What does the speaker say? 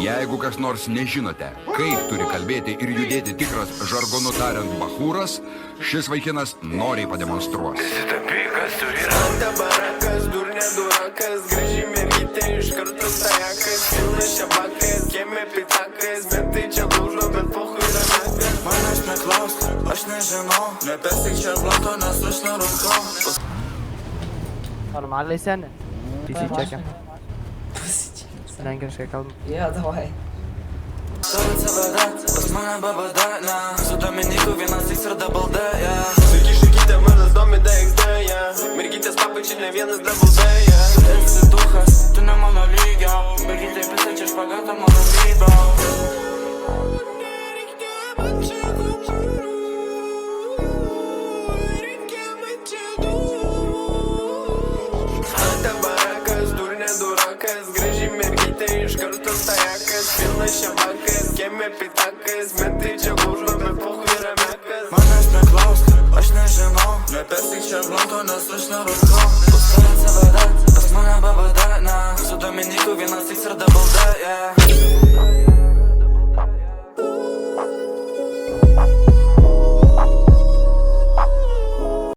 Jeigu kas nors nežinote, kaip turi kalbėti ir judėti tikras žargonu tariant bachūras, šis vaikinas noriai pademonstruos. Įsitapikas turi randa barakas, durnė durakas, graži mergytė iš karto stajakas, pilnas šabakas, kieme pitakas, bet tai čia lūžo, bet pohui ranakas. Manęs neklausk, aš nežinau, nepesik čia blato, nes aš nerūkau. Normaliai seni. Pasičekiam. Lenkiškai kalbam. Jo, davai. Savo CVD, pas mane babada, ne. Su Dominiku vienas X ir double D, yeah. Sveiki, šakytė, vardas Domida XD, yeah. Mergytės papačiai ne vienas double D, yeah. Tu esi duchas, tu ne mano lygio, mergytė pisa čia špagatą mano lybio. Iš karto stajakas, pilnas šabakas, kieme pitakas, bet tai čia lūžo, bet pohui ranakas. Manęs neklausk, aš nežinau, nepesik čia blato, nes aš nerūkau.